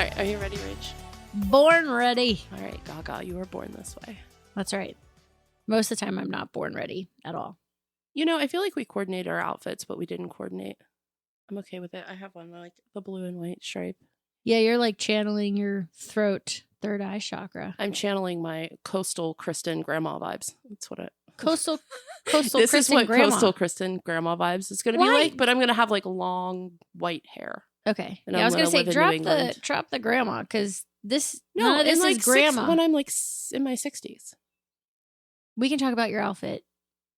All right, are you ready, Rach? Born ready. All right, Gaga, you were born this way. That's right. Most of the time, I'm not born ready at all. You know, I feel like we coordinated our outfits, but we didn't coordinate. I'm okay with it. I have one, like the blue and white stripe. Yeah, you're like channeling your throat third eye chakra. I'm channeling my coastal Krystyn grandma vibes. That's what it. Coastal This Krystyn is what grandma. coastal Krystyn grandma vibes is going to be like, but I'm going to have like long white hair. Okay. And yeah, I was going to say say drop the grandma because this no, none of this like is grandma. When I'm like in my 60s. We can talk about your outfit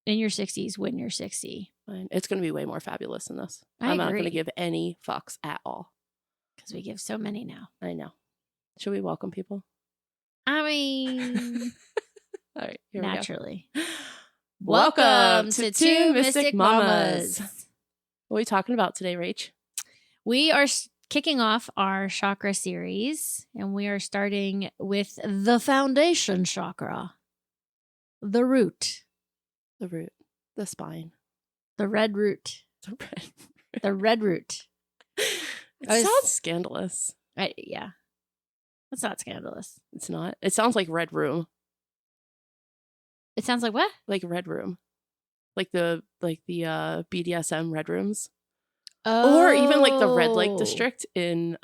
in your 60s when you're 60. Fine. It's going to be way more fabulous than this. I'm not going to give any fucks at all. Because we give so many now. I know. Should we welcome people? I mean, all right, here naturally. We go. Welcome to Two Mystic Mamas. What are we talking about today, Rach? We are kicking off our Chakra Series, and we are starting with the foundation chakra, the root. The root, the spine. The red root. The red root. It sounds scandalous. Yeah. It's not scandalous. It's not. It sounds like Red Room. It sounds like what? Like Red Room. Like the BDSM Red Rooms. Oh. Or even like the Red Light District in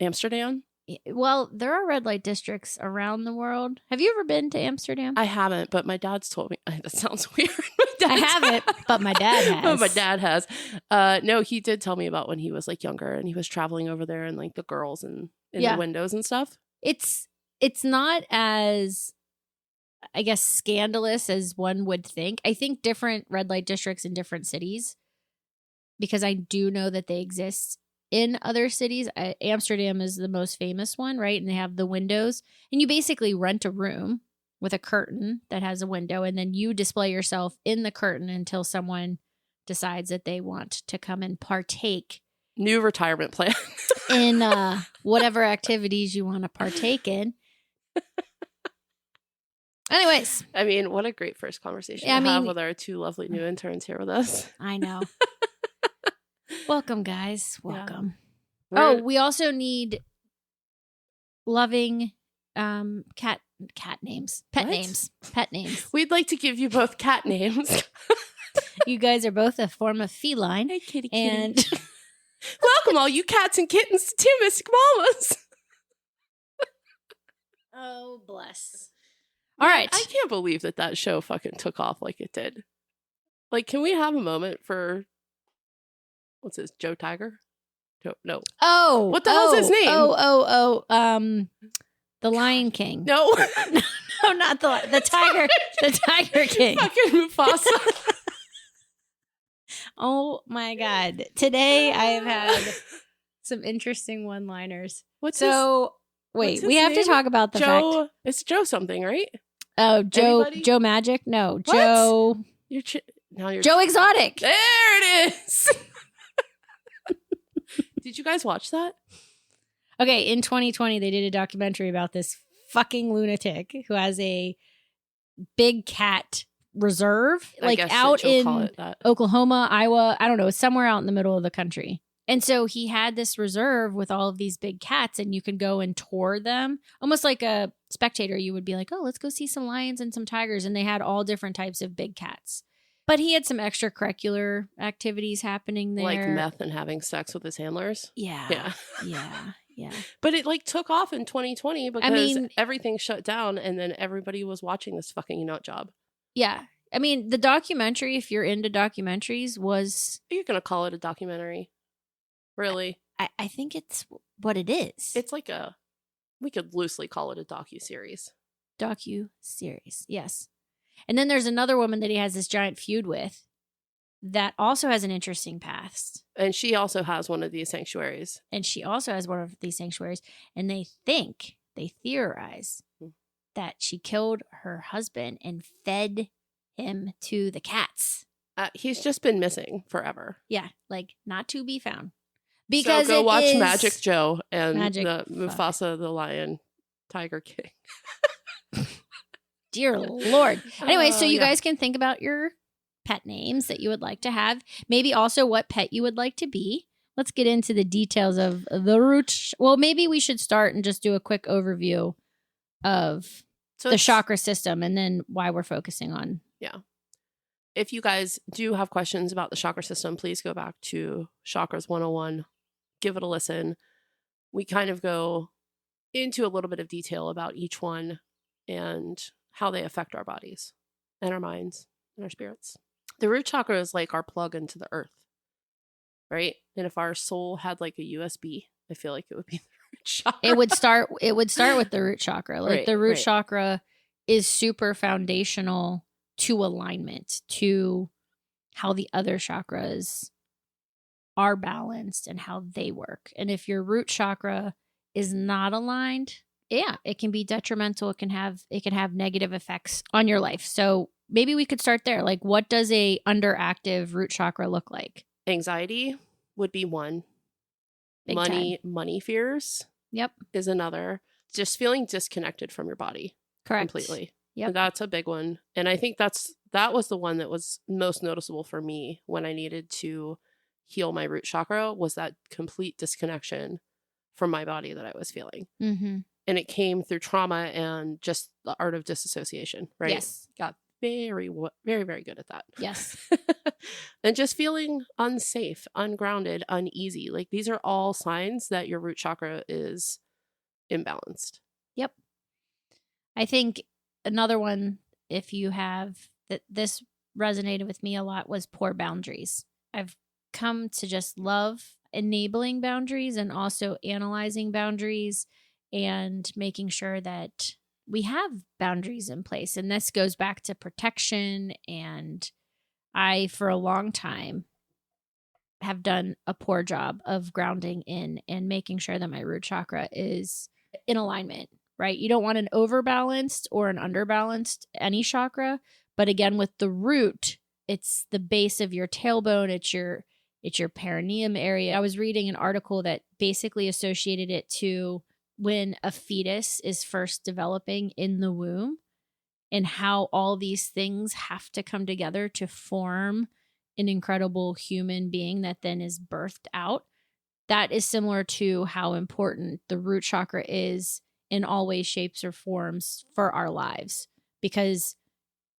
Amsterdam. Well, there are red light districts around the world. Have you ever been to Amsterdam? I haven't, but my dad's told me. That sounds weird. I haven't, but my dad has. But my dad has. No, he did tell me about when he was like younger and he was traveling over there and like the girls and in the windows and stuff. It's not as, I guess, scandalous as one would think. I think different red light districts in different cities, because I do know that they exist in other cities. Amsterdam is the most famous one, right? And they have the windows, and you basically rent a room with a curtain that has a window, and then you display yourself in the curtain until someone decides that they want to come and partake. New retirement plan. In whatever activities you want to partake in. Anyways. I mean, what a great first conversation to have with our two lovely new interns here with us. I know. Welcome, guys. Welcome. Yeah. We also need loving cat names. Pet names. We'd like to give you both cat names. You guys are both a form of feline. Hey, kitty. And welcome all you cats and kittens to Two Mystic Mamas. Oh, bless. All right. I can't believe that show fucking took off like it did. Like, can we have a moment for, what's his, Joe Tiger? No. Oh. What the hell's his name? The Lion King. No. No, not the Tiger. The Tiger King. Fucking Mufasa. Oh my God. Today I have had some interesting one-liners. Wait, we have to talk about the fact. It's Joe something, right? Oh, Joe Magic? No, what? Joe. You're Joe Exotic. There it is. Did you guys watch that? Okay, in 2020, they did a documentary about this fucking lunatic who has a big cat reserve, like out in Oklahoma, Iowa. I don't know, somewhere out in the middle of the country. And so he had this reserve with all of these big cats, and you could go and tour them. Almost like a spectator, you would be like, oh, let's go see some lions and some tigers. And they had all different types of big cats. But he had some extracurricular activities happening there. Like meth and having sex with his handlers? Yeah. But it like took off in 2020 because everything shut down and then everybody was watching this fucking nut job. Yeah. I mean, the documentary, if you're into documentaries, was... Are you going to call it a documentary? Really? I think it's what it is. It's like we could loosely call it a docu-series. Docu-series, yes. And then there's another woman that he has this giant feud with that also has an interesting past. And she also has one of these sanctuaries. And they theorize that she killed her husband and fed him to the cats. He's just been missing forever. Yeah, like not to be found. Because so go watch Magic Joe and Mufasa the Lion Tiger King. Dear Lord. Anyway, so you guys can think about your pet names that you would like to have. Maybe also what pet you would like to be. let's get into the details of the root. Well, maybe we should start and just do a quick overview of the chakra system and then why we're focusing on. Yeah. If you guys do have questions about the chakra system, please go back to Chakras 101. Give it a listen. We kind of go into a little bit of detail about each one and how they affect our bodies and our minds and our spirits. The root chakra is like our plug into the earth, right? And if our soul had like a USB, I feel like it would be the root chakra. It would start with the root chakra. Like the root chakra is super foundational to alignment, to how the other chakras are balanced and how they work. And if your root chakra is not aligned, it can be detrimental. It can have negative effects on your life. So maybe we could start there. Like, what does a underactive root chakra look like? Anxiety would be one. Big money fears. Yep. Is another. Just feeling disconnected from your body. Correct. Completely. Yep. That's a big one. And I think that was the one that was most noticeable for me when I needed to heal my root chakra, was that complete disconnection from my body that I was feeling. Mm-hmm. And it came through trauma and just the art of disassociation, right? Yes. Got very, very, very good at that. Yes. And just feeling unsafe, ungrounded, uneasy. Like, these are all signs that your root chakra is imbalanced. Yep. I think another one, if you have this resonated with me a lot, was poor boundaries. I've come to just love enabling boundaries and also analyzing boundaries and making sure that we have boundaries in place. And this goes back to protection. And I, for a long time, have done a poor job of grounding in and making sure that my root chakra is in alignment, right? You don't want an overbalanced or an underbalanced any chakra. But again, with the root, it's the base of your tailbone. It's your perineum area. I was reading an article that basically associated it to when a fetus is first developing in the womb and how all these things have to come together to form an incredible human being that then is birthed out. That is similar to how important the root chakra is in all ways, shapes, or forms for our lives, because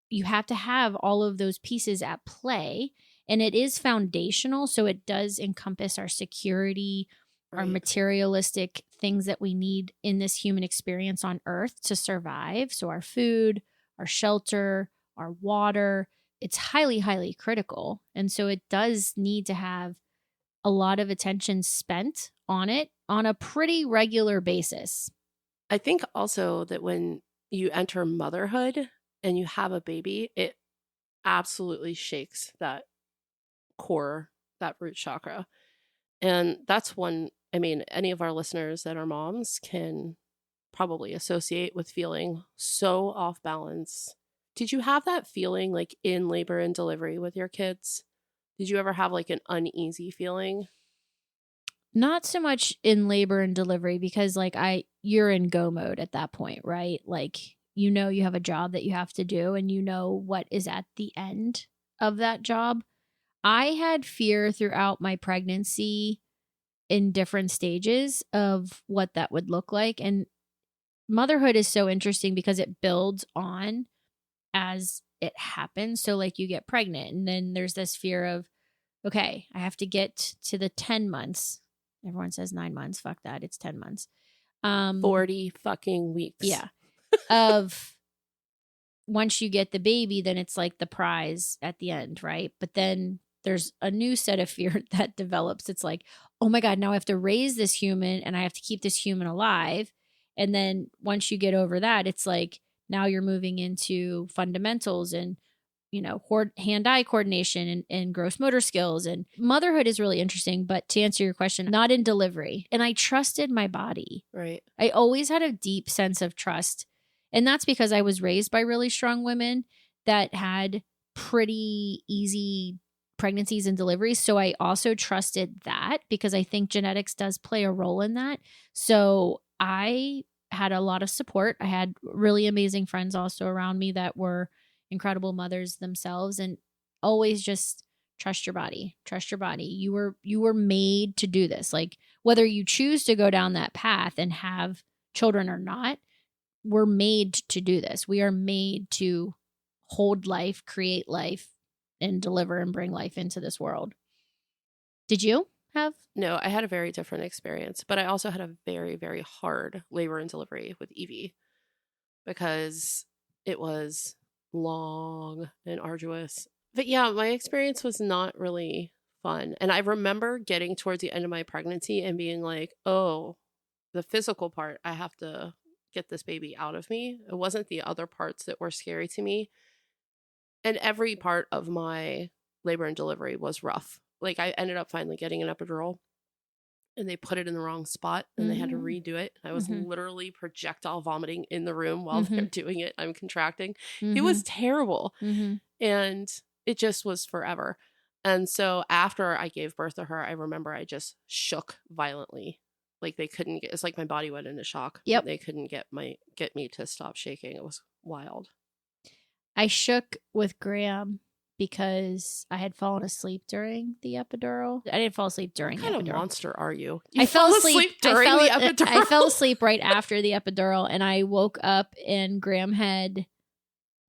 you have to have all of those pieces at play. And it is foundational. So it does encompass our security, our materialistic things that we need in this human experience on earth to survive. So our food, our shelter, our water, it's highly, highly critical. And so it does need to have a lot of attention spent on it on a pretty regular basis. I think also that when you enter motherhood and you have a baby, it absolutely shakes that core, that root chakra. And that's one, I mean, any of our listeners that are moms can probably associate with feeling so off balance. Did you have that feeling like in labor and delivery with your kids? Did you ever have like an uneasy feeling? Not so much in labor and delivery, because like you're in go mode at that point, right? Like, you know, you have a job that you have to do and you know what is at the end of that job. I had fear throughout my pregnancy in different stages of what that would look like. And motherhood is so interesting because it builds on as it happens. So like you get pregnant and then there's this fear of, okay, I have to get to the 10 months. Everyone says 9 months. Fuck that. It's 10 months. 40 fucking weeks. Yeah. Of once you get the baby, then it's like the prize at the end, right? But then there's a new set of fear that develops. It's like, oh my God, now I have to raise this human and I have to keep this human alive. And then once you get over that, it's like, now you're moving into fundamentals and, you know, hand-eye coordination and gross motor skills. And motherhood is really interesting. But to answer your question, not in delivery. And I trusted my body. Right. I always had a deep sense of trust. And that's because I was raised by really strong women that had pretty easy pregnancies and deliveries. So I also trusted that because I think genetics does play a role in that. So I had a lot of support. I had really amazing friends also around me that were incredible mothers themselves and always just Trust your body. Trust your body. You were made to do this. Like, whether you choose to go down that path and have children or not, we're made to do this. We are made to hold life, create life, and deliver and bring life into this world. Did you have? No, I had a very different experience, but I also had a very, very hard labor and delivery with Evie because it was long and arduous. But yeah, my experience was not really fun. And I remember getting towards the end of my pregnancy and being like, oh, the physical part, I have to get this baby out of me. It wasn't the other parts that were scary to me. And every part of my labor and delivery was rough. Like, I ended up finally getting an epidural and they put it in the wrong spot and they had to redo it. I was literally projectile vomiting in the room while they're doing it. I'm contracting. It was terrible. And it just was forever. And so after I gave birth to her, I remember I just shook violently. Like, they couldn't get, it's like my body went into shock. Yep. They couldn't get me to stop shaking. It was wild. I shook with Graham because I had fallen asleep during the epidural. I didn't fall asleep during the epidural. What kind of monster are you? I fell asleep during the epidural. I fell asleep right after the epidural, and I woke up and Graham had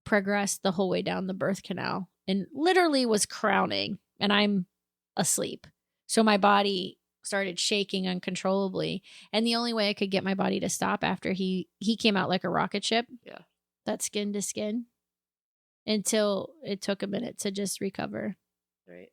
progressed the whole way down the birth canal and literally was crowning, and I'm asleep. So my body started shaking uncontrollably, and the only way I could get my body to stop after he came out like a rocket ship. Yeah. That skin to skin. Until it took a minute to just recover. Right.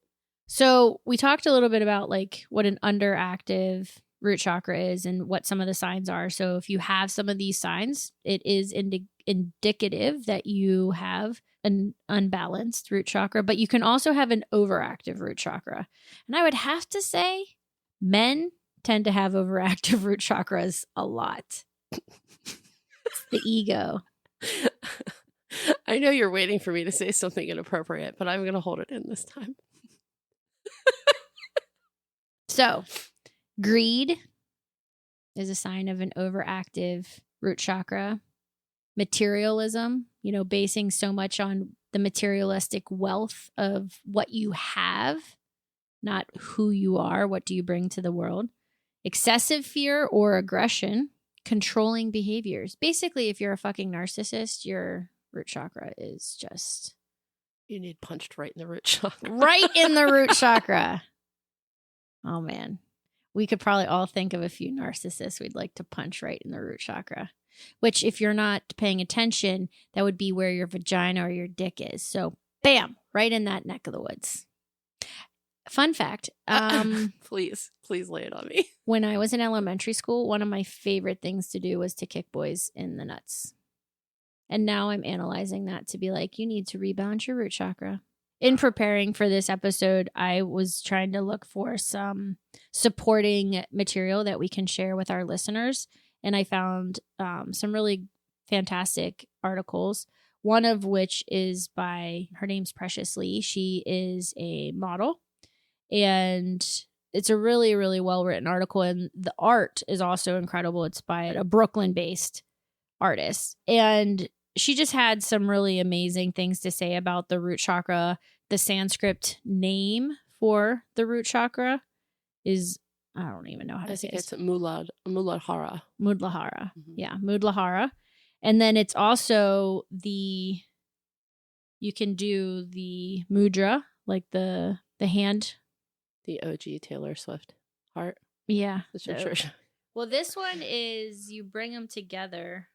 So we talked a little bit about like what an underactive root chakra is and what some of the signs are. So if you have some of these signs, it is indicative that you have an unbalanced root chakra, but you can also have an overactive root chakra. And I would have to say men tend to have overactive root chakras a lot. It's the ego. I know you're waiting for me to say something inappropriate, but I'm going to hold it in this time. So, greed is a sign of an overactive root chakra. Materialism, basing so much on the materialistic wealth of what you have, not who you are, what do you bring to the world. Excessive fear or aggression, controlling behaviors. Basically, if you're a fucking narcissist, your root chakra is just... You need punched right in the root chakra. Right in the root chakra. Oh, man. We could probably all think of a few narcissists we'd like to punch right in the root chakra. Which, if you're not paying attention, that would be where your vagina or your dick is. So, bam, right in that neck of the woods. Fun fact. Please lay it on me. When I was in elementary school, one of my favorite things to do was to kick boys in the nuts. And now I'm analyzing that to be like, you need to rebalance your root chakra. In preparing for this episode, I was trying to look for some supporting material that we can share with our listeners. And I found some really fantastic articles, one of which is by, her name's Precious Lee. She is a model. And it's a really, really well-written article. And the art is also incredible. It's by a Brooklyn-based artist. And she just had some really amazing things to say about the root chakra. The Sanskrit name for the root chakra is, I don't even know how to say it. I think it's Muladhara. Muladhara. Mm-hmm. Yeah, Muladhara. And then it's also you can do the mudra, like the hand. The OG Taylor Swift heart. Yeah. Well, this one is you bring them together.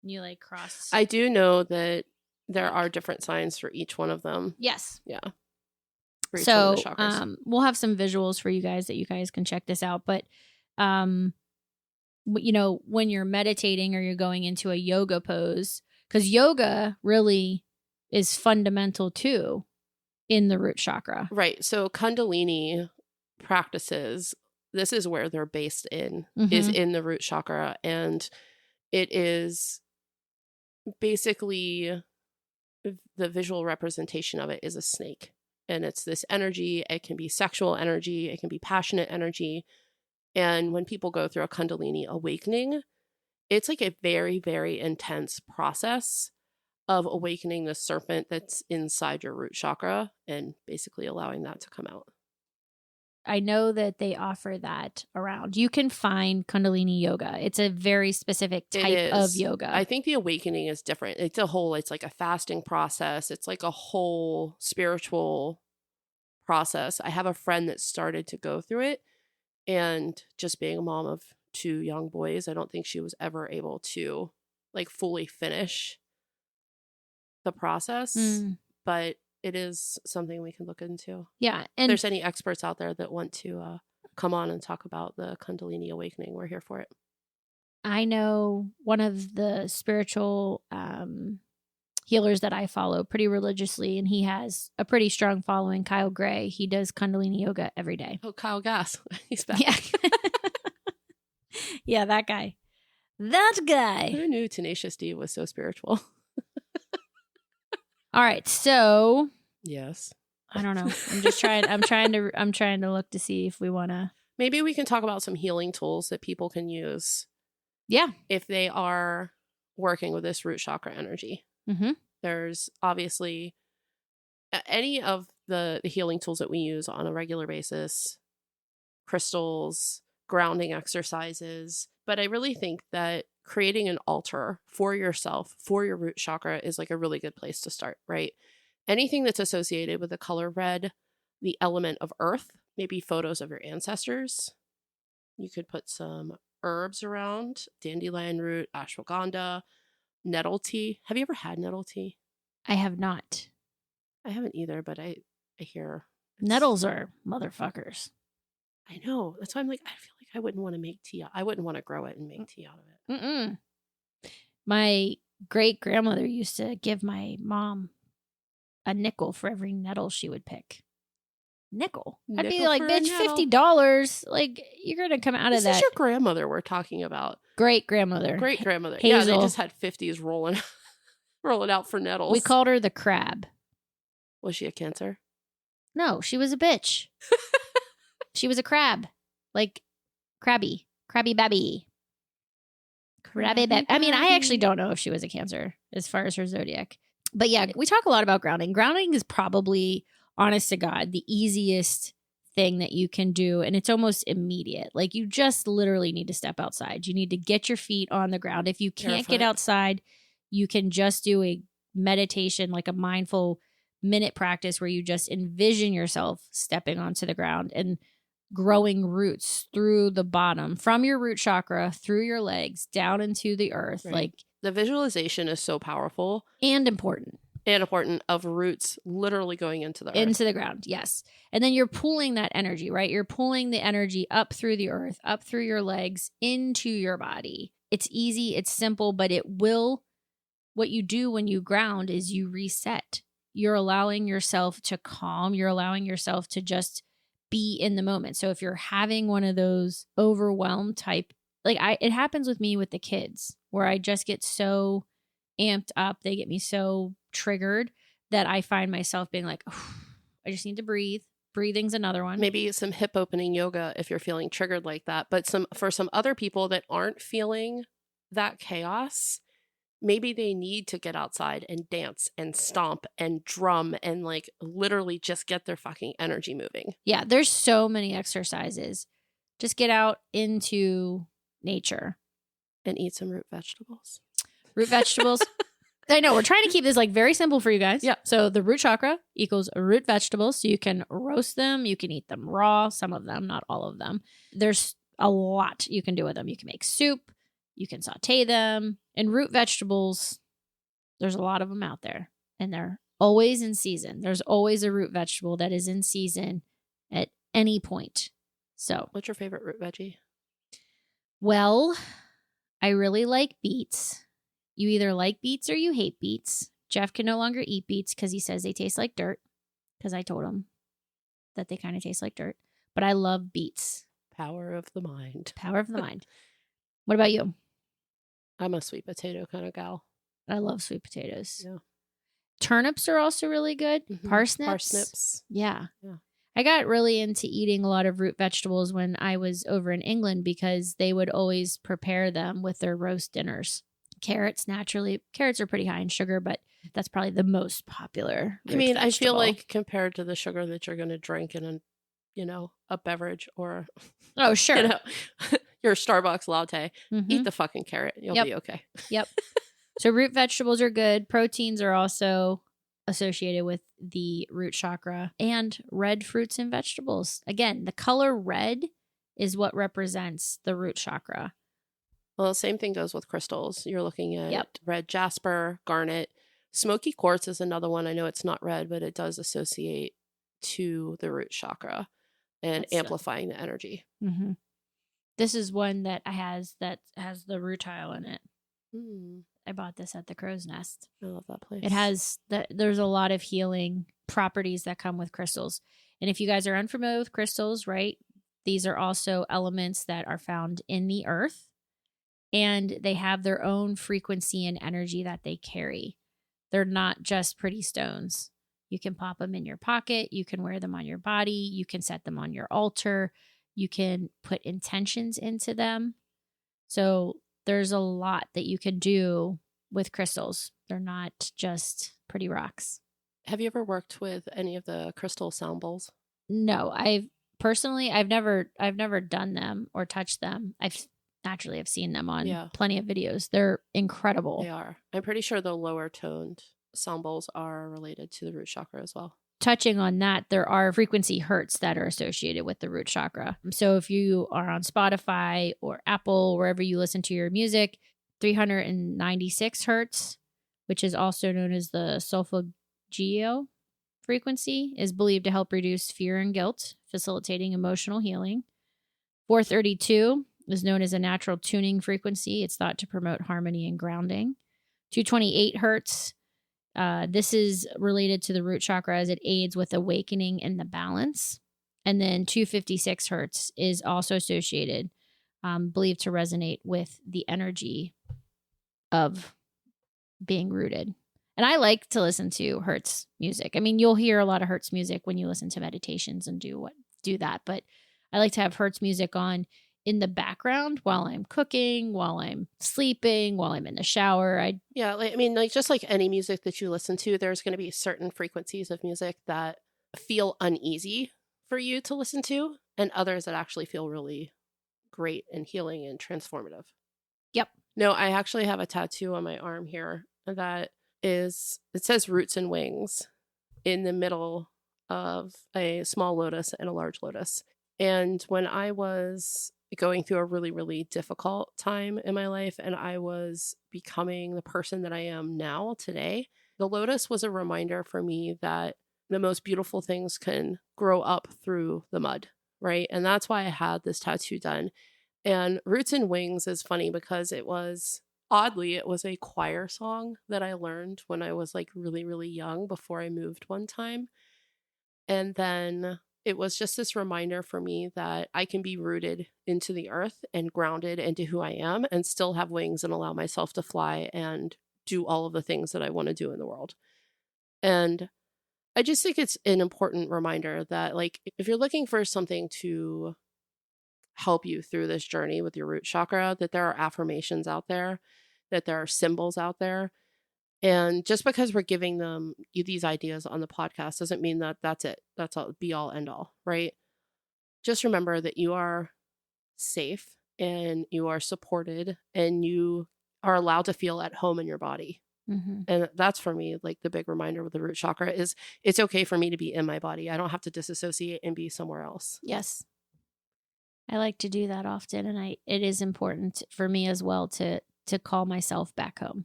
You like cross. I do know that there are different signs for each one of them. Yes. Yeah. So we'll have some visuals for you guys that you guys can check this out. But, when you're meditating or you're going into a yoga pose, because yoga really is fundamental too in the root chakra. Right. So Kundalini practices, this is where they're based in, is in the root chakra. And it is basically the visual representation of it is a snake. And it's this energy. It can be sexual energy. It can be passionate energy. And when people go through a Kundalini awakening, it's like a very, very intense process of awakening the serpent that's inside your root chakra and basically allowing that to come out. I know that they offer that around. You can find Kundalini yoga. It's a very specific type of yoga. I think the awakening is different. It's like a fasting process. It's like a whole spiritual process. I have a friend that started to go through it, and just being a mom of 2 young boys, I don't think she was ever able to like fully finish the process, but it is something we can look into. Yeah. And if there's any experts out there that want to come on and talk about the Kundalini awakening, we're here for it. I know one of the spiritual healers that I follow pretty religiously, and he has a pretty strong following, Kyle Gray. He does Kundalini yoga every day. Oh, Kyle Gass. He's back. Yeah. Yeah, that guy. That guy. Who knew Tenacious D was so spiritual? All right, so yes. I don't know. I'm trying to look to see if we want to. Maybe we can talk about some healing tools that people can use. Yeah. If they are working with this root chakra energy. Mm-hmm. There's obviously any of the healing tools that we use on a regular basis, crystals, grounding exercises. But I really think that creating an altar for yourself, for your root chakra, is like a really good place to start, right? Anything that's associated with the color red, the element of earth, maybe photos of your ancestors. You could put some herbs around, dandelion root, ashwagandha, nettle tea. Have you ever had nettle tea? I have not. I haven't either, but I hear nettles are motherfuckers. I know. That's why I'm like, I feel like I wouldn't want to make tea. I wouldn't want to grow it and make tea out of it. Mm-mm. My great grandmother used to give my mom a nickel for every nettle she would pick. Nickel. I'd be like, bitch, $50. Like, you're going to come out of that. This is your grandmother we're talking about. Great grandmother. Great grandmother. Hazel. Yeah, they just had 50s rolling out for nettles. We called her the crab. Was she a Cancer? No, she was a bitch. She was a crab. Like, Krabby Babby. Krabby Babby. I mean, I actually don't know if she was a Cancer as far as her zodiac. But yeah, we talk a lot about grounding. Grounding is probably, honest to God, the easiest thing that you can do. And it's almost immediate. Like, you just literally need to step outside. You need to get your feet on the ground. If you can't get outside, you can just do a meditation, like a mindful minute practice where you just envision yourself stepping onto the ground and growing roots through the bottom, from your root chakra, through your legs, down into the earth. Right. Like, the visualization is so powerful. And important. Of roots literally going into the earth. Into the ground, yes. And then you're pulling that energy, right? You're pulling the energy up through the earth, up through your legs, into your body. It's easy, it's simple, but what you do when you ground is you reset. You're allowing yourself to calm. You're allowing yourself to just be in the moment. So if you're having one of those overwhelmed type, like it happens with me with the kids, where I just get so amped up. They get me so triggered that I find myself being like, oh, I just need to breathe. Breathing's another one. Maybe some hip opening yoga if you're feeling triggered like that. But for some other people that aren't feeling that chaos, maybe they need to get outside and dance and stomp and drum and like literally just get their fucking energy moving. Yeah, there's so many exercises. Just get out into nature. And eat some root vegetables. Root vegetables. I know, we're trying to keep this like very simple for you guys. Yeah. So the root chakra equals root vegetables. So you can roast them. You can eat them raw. Some of them, not all of them. There's a lot you can do with them. You can make soup. You can saute them. And root vegetables, there's a lot of them out there. And they're always in season. There's always a root vegetable that is in season at any point. So, what's your favorite root veggie? Well, I really like beets. You either like beets or you hate beets. Jeff can no longer eat beets because he says they taste like dirt. Because I told him that they kind of taste like dirt. But I love beets. Power of the mind. Power of the mind. What about you? I'm a sweet potato kind of gal. I love sweet potatoes. Yeah. Turnips are also really good. Mm-hmm. Parsnips. Yeah. I got really into eating a lot of root vegetables when I was over in England because they would always prepare them with their roast dinners. Carrots, naturally. Carrots are pretty high in sugar, but that's probably the most popular root vegetable. I feel like compared to the sugar that you're going to drink in a beverage or oh, sure. Your Starbucks latte, eat the fucking carrot. You'll be okay. Yep. So root vegetables are good. Proteins are also associated with the root chakra, and red fruits and vegetables. Again, the color red is what represents the root chakra. Well, the same thing goes with crystals. You're looking at red jasper, garnet. Smoky quartz is another one. I know it's not red, but it does associate to the root chakra and amplifying the energy. Mm-hmm. This is one that has the rutile in it. I bought this at the Crow's Nest. I love that place. It has there's a lot of healing properties that come with crystals. And if you guys are unfamiliar with crystals, right, these are also elements that are found in the earth, and they have their own frequency and energy that they carry. They're not just pretty stones. You can pop them in your pocket. You can wear them on your body. You can set them on your altar. You can put intentions into them. So there's a lot that you can do with crystals. They're not just pretty rocks. Have you ever worked with any of the crystal sound bowls? No, I've never done them or touched them. I've seen them on plenty of videos. They're incredible. They are. I'm pretty sure the lower toned sound bowls are related to the root chakra as well. Touching on that, there are frequency hertz that are associated with the root chakra. So if you are on Spotify or Apple, wherever you listen to your music, 396 hertz, which is also known as the solfeggio frequency, is believed to help reduce fear and guilt, facilitating emotional healing. 432 is known as a natural tuning frequency. It's thought to promote harmony and grounding. 228 hertz. This is related to the root chakra as it aids with awakening and the balance. And then 256 hertz is also associated, believed to resonate with the energy of being rooted. And I like to listen to Hertz music. I mean, you'll hear a lot of Hertz music when you listen to meditations and do that. But I like to have Hertz music on in the background while I'm cooking, while I'm sleeping, while I'm in the shower. Just like any music that you listen to, there's going to be certain frequencies of music that feel uneasy for you to listen to, and others that actually feel really great and healing and transformative. Yep. No, I actually have a tattoo on my arm here that it says roots and wings in the middle of a small lotus and a large lotus. And when I was going through a really, really difficult time in my life and I was becoming the person that I am now today, the lotus was a reminder for me that the most beautiful things can grow up through the mud, right? And that's why I had this tattoo done. And Roots and Wings is funny because it was a choir song that I learned when I was like really, really young before I moved one time. And then it was just this reminder for me that I can be rooted into the earth and grounded into who I am and still have wings and allow myself to fly and do all of the things that I want to do in the world. And I just think it's an important reminder that, like, if you're looking for something to help you through this journey with your root chakra, that there are affirmations out there, that there are symbols out there. And just because we're giving them these ideas on the podcast doesn't mean that that's it. That's all, be all, end all, right? Just remember that you are safe and you are supported and you are allowed to feel at home in your body. Mm-hmm. And that's for me, like the big reminder with the root chakra is it's okay for me to be in my body. I don't have to disassociate and be somewhere else. Yes. I like to do that often. And it is important for me as well to call myself back home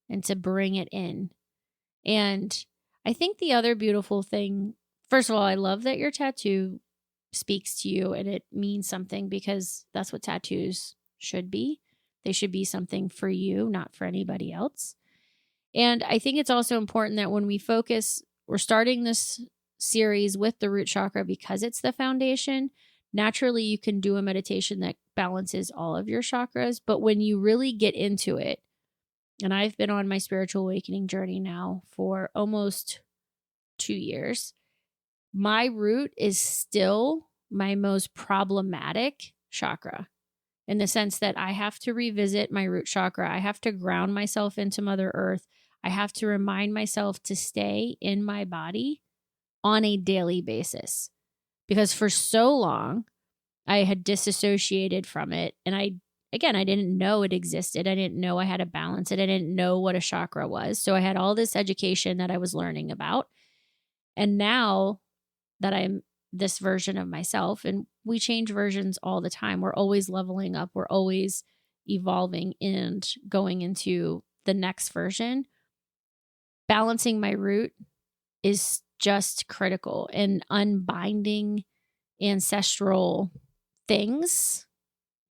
and to bring it in. And I think the other beautiful thing, first of all, I love that your tattoo speaks to you and it means something, because that's what tattoos should be. They should be something for you, not for anybody else. And I think it's also important that when we're starting this series with the root chakra because it's the foundation. Naturally, you can do a meditation that balances all of your chakras. But when you really get into it, and I've been on my spiritual awakening journey now for almost 2 years, my root is still my most problematic chakra. in the sense that I have to revisit my root chakra. I have to ground myself into Mother Earth. I have to remind myself to stay in my body on a daily basis, because for so long I had disassociated from it. And I didn't know it existed. I didn't know I had to balance it. I didn't know what a chakra was. So I had all this education that I was learning about. And now that I'm this version of myself, and we change versions all the time. We're always leveling up. We're always evolving and going into the next version. Balancing my root is just critical, and unbinding ancestral things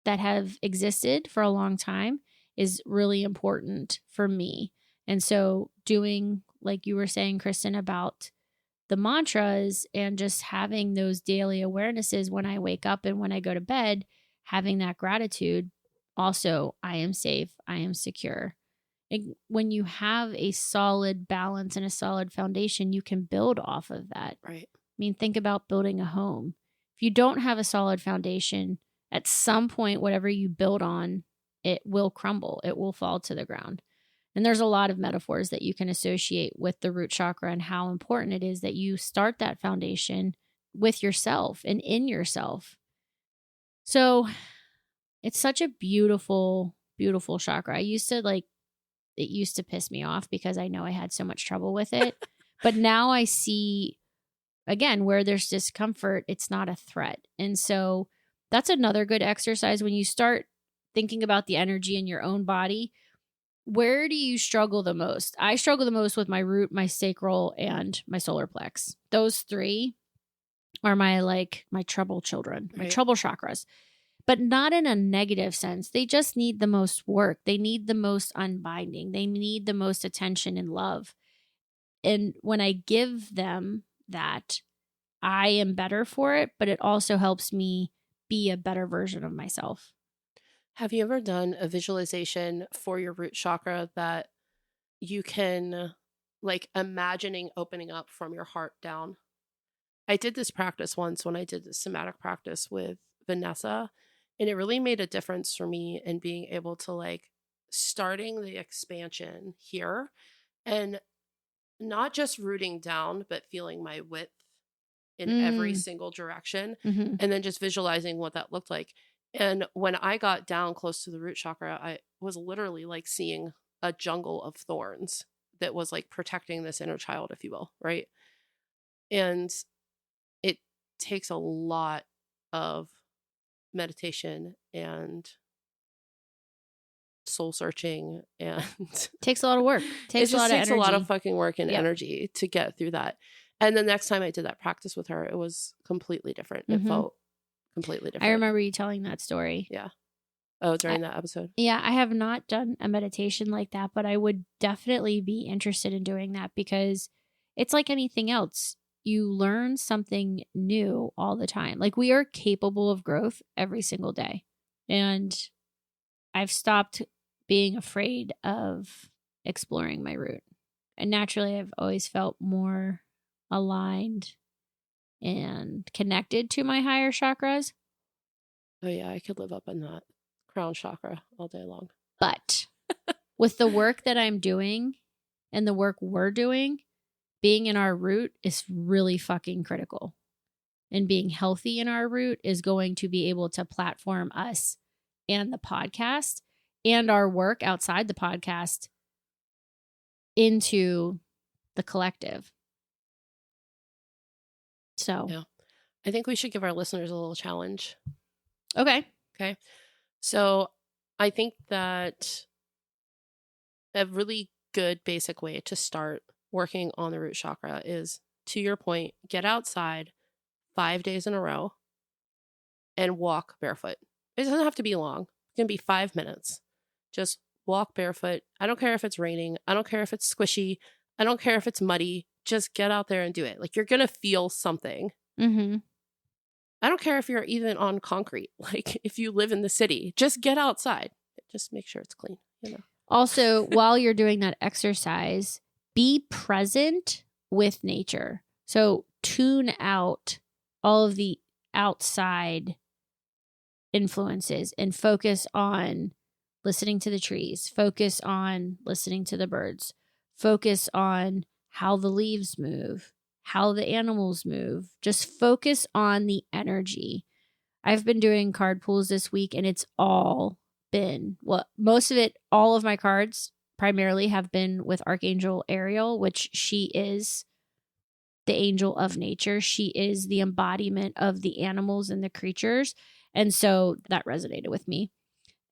that have existed for a long time is really important for me. And so doing, like you were saying, Krystyn, about the mantras and just having those daily awarenesses when I wake up and when I go to bed, having that gratitude. Also, I am safe. I am secure. And when you have a solid balance and a solid foundation, you can build off of that. Right. I mean, think about building a home. If you don't have a solid foundation, at some point, whatever you build on, it will crumble. It will fall to the ground. And there's a lot of metaphors that you can associate with the root chakra and how important it is that you start that foundation with yourself and in yourself. So it's such a beautiful, beautiful chakra. It used to piss me off because I know I had so much trouble with it. But now I see, again, where there's discomfort, it's not a threat. And so that's another good exercise when you start thinking about the energy in your own body. Where do you struggle the most? I struggle the most with my root, my sacral, and my solar plex. Those three are my trouble children, my trouble chakras, but not in a negative sense. They just need the most work. They need the most unbinding. They need the most attention and love. And when I give them that, I am better for it, but it also helps me be a better version of myself. Have you ever done a visualization for your root chakra that you can, imagining opening up from your heart down? I did this practice once when I did the somatic practice with Vanessa, and it really made a difference for me in being able to starting the expansion here and not just rooting down, but feeling my width in every single direction, and then just visualizing what that looked like. And when I got down close to the root chakra, I was literally seeing a jungle of thorns that was protecting this inner child, if you will, right? And it takes a lot of meditation and soul searching, and takes a lot of work. Takes a lot of fucking work and energy to get through that. And the next time I did that practice with her, it was completely different. It felt completely different. I remember you telling that story. Yeah. Oh, during that episode. Yeah, I have not done a meditation like that, but I would definitely be interested in doing that because it's like anything else. You learn something new all the time. We are capable of growth every single day. And I've stopped being afraid of exploring my root. And naturally, I've always felt more aligned and connected to my higher chakras. Oh yeah, I could live up in that crown chakra all day long. But with the work that I'm doing and the work we're doing, being in our root is really fucking critical. And being healthy in our root is going to be able to platform us and the podcast and our work outside the podcast into the collective. So yeah, I think we should give our listeners a little challenge. Okay. So I think that a really good basic way to start working on the root chakra is, to your point, get outside 5 days in a row and walk barefoot. It doesn't have to be long. It can be 5 minutes. Just walk barefoot. I don't care if it's raining. I don't care if it's squishy. I don't care if it's muddy. Just get out there and do it. You're going to feel something. I don't care if you're even on concrete. If you live in the city, just get outside. Just make sure it's clean. Also, while you're doing that exercise, be present with nature. So tune out all of the outside influences and focus on listening to the trees, focus on listening to the birds, focus on how the leaves move, how the animals move. Just focus on the energy. I've been doing card pulls this week, and it's all been, well, most of it, all of my cards primarily have been with Archangel Ariel, which she is the angel of nature. She is the embodiment of the animals and the creatures. And so that resonated with me.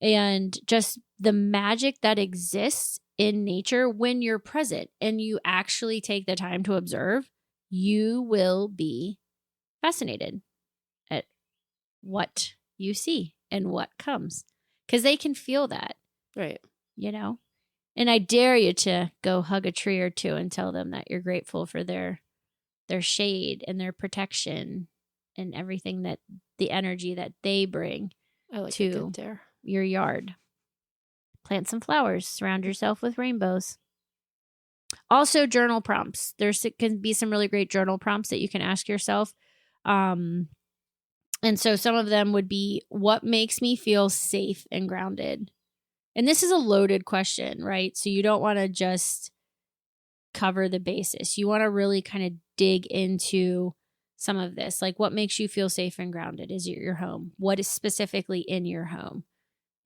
And just the magic that exists in nature when you're present and you actually take the time to observe, you will be fascinated at what you see and what comes, because they can feel that. Right. You know? And I dare you to go hug a tree or two and tell them that you're grateful for their shade and their protection and everything, that the energy that they bring to your yard. Plant some flowers. Surround yourself with rainbows. Also, journal prompts. There can be some really great journal prompts that you can ask yourself. And so some of them would be, what makes me feel safe and grounded? And this is a loaded question, right? So you don't want to just cover the basis. You want to really kind of dig into some of this. Like, what makes you feel safe and grounded? Is it your home? What is specifically in your home?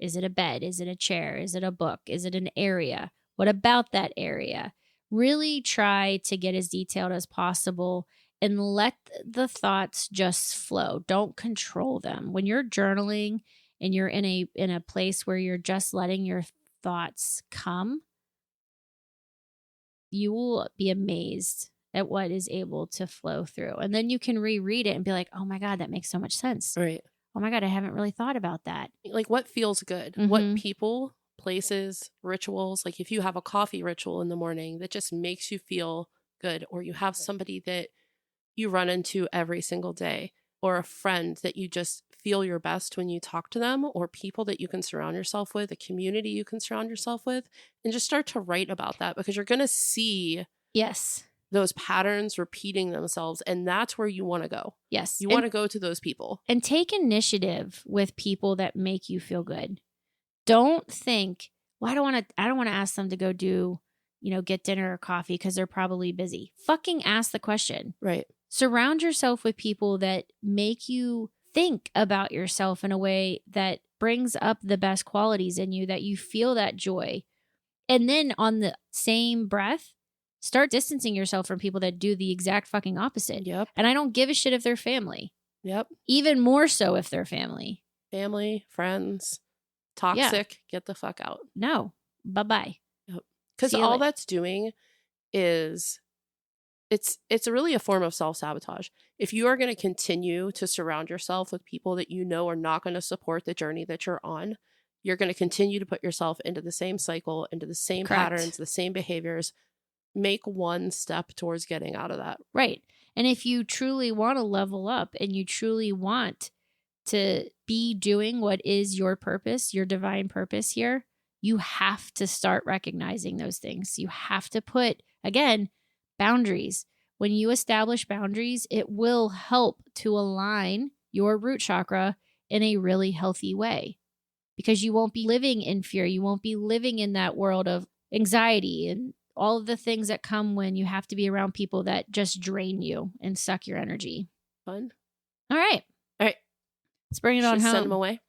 Is it a bed? Is it a chair? Is it a book? Is it an area? What about that area? Really try to get as detailed as possible and let the thoughts just flow. Don't control them. When you're journaling and you're in a place where you're just letting your thoughts come, you will be amazed at what is able to flow through. And then you can reread it and be like, oh my God, that makes so much sense. Right. Oh my God, I haven't really thought about that. Like, what feels good? Mm-hmm. What people, places, rituals, like if you have a coffee ritual in the morning that just makes you feel good, or you have somebody that you run into every single day, or a friend that you just feel your best when you talk to them, or people that you can surround yourself with, a community you can surround yourself with, and just start to write about that, because you're going to see those patterns repeating themselves, and that's where you want to go. Yes. You want to go to those people. And take initiative with people that make you feel good. Don't think, well, I don't want to ask them to go do, get dinner or coffee because they're probably busy. Fucking ask the question. Right. Surround yourself with people that make you think about yourself in a way that brings up the best qualities in you, that you feel that joy. And then on the same breath, start distancing yourself from people that do the exact fucking opposite. Yep. And I don't give a shit if they're family. Yep. Even more so if they're family. Family, friends, toxic, get the fuck out. No. Bye-bye. Yep. Because all that's doing is it's really a form of self-sabotage. If you are going to continue to surround yourself with people that you know are not going to support the journey that you're on, you're going to continue to put yourself into the same cycle, into the same patterns, the same behaviors. Make one step towards getting out of that. Right. And if you truly want to level up and you truly want to be doing what is your purpose, your divine purpose here, you have to start recognizing those things. You have to put, again, boundaries. When you establish boundaries, it will help to align your root chakra in a really healthy way, because you won't be living in fear. You won't be living in that world of anxiety and all of the things that come when you have to be around people that just drain you and suck your energy. Fun. All right. Let's bring it on home. Send them away.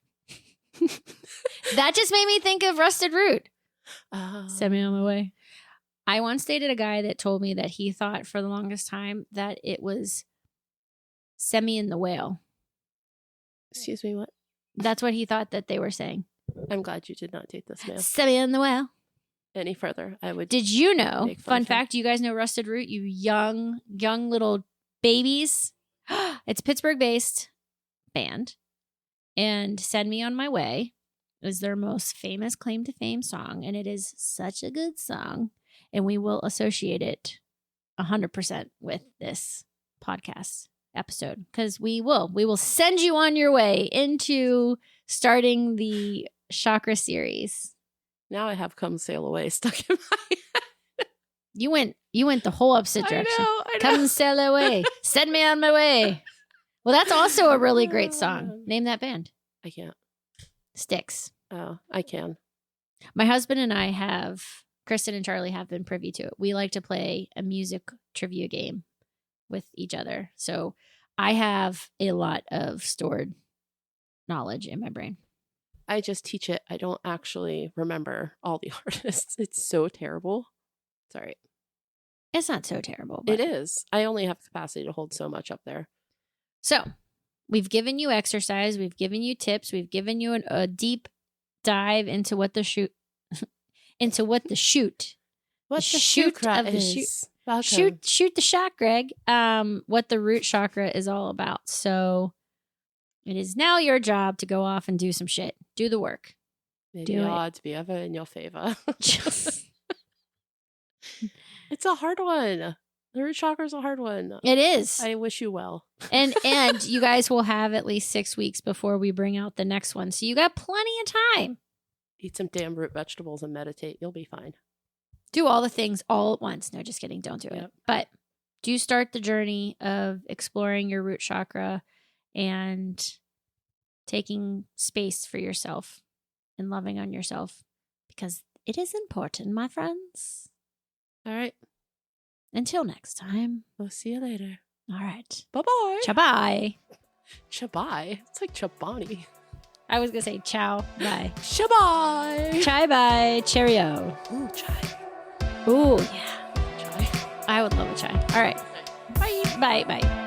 That just made me think of Rusted Root. Send me on my way. I once dated a guy that told me that he thought for the longest time that it was Semi and the Whale. Excuse me, what? That's what he thought that they were saying. I'm glad you did not date this man. Semi and the Whale. Any further, I would. Did you know? Fun fact: you guys know Rusted Root? You young little babies. It's a Pittsburgh-based band, and "Send Me on My Way" is their most famous claim to fame song, and it is such a good song. And we will associate it 100% with this podcast episode, because we will send you on your way into starting the Chakra Series. Now I have "Come Sail Away" stuck in my head. You went the whole opposite direction. I know. Come sail away. Send me on my way. Well, that's also a really great song. Name that band. I can't. Sticks. Oh, I can. My husband and I Krystyn and Charlie have been privy to it. We like to play a music trivia game with each other. So I have a lot of stored knowledge in my brain. I just teach it. I don't actually remember all the artists. It's so terrible. Sorry. It's not so terrible. But... It is. I only have capacity to hold so much up there. So we've given you exercise. We've given you tips. We've given you a deep dive into what the shoot of the shoot the shot, Greg. What the root chakra is all about. So it is now your job to go off and do some shit. Do the work. May the odds be ever in your favor. It's a hard one. The root chakra is a hard one. It is. I wish you well. and you guys will have at least 6 weeks before we bring out the next one. So you got plenty of time. Eat some damn root vegetables and meditate. You'll be fine. Do all the things all at once. No, just kidding. Don't do it. But do start the journey of exploring your root chakra and taking space for yourself and loving on yourself, because it is important, my friends. All right. Until next time. We'll see you later. All right. Bye-bye. Cha-bye. Cha-bye. It's like Chobani. I was going to say ciao. Bye. Cha-bye. Chai-bye. Cheerio. Ooh, chai. Ooh, yeah. Chai. I would love a chai. All right. Bye. Bye. Bye.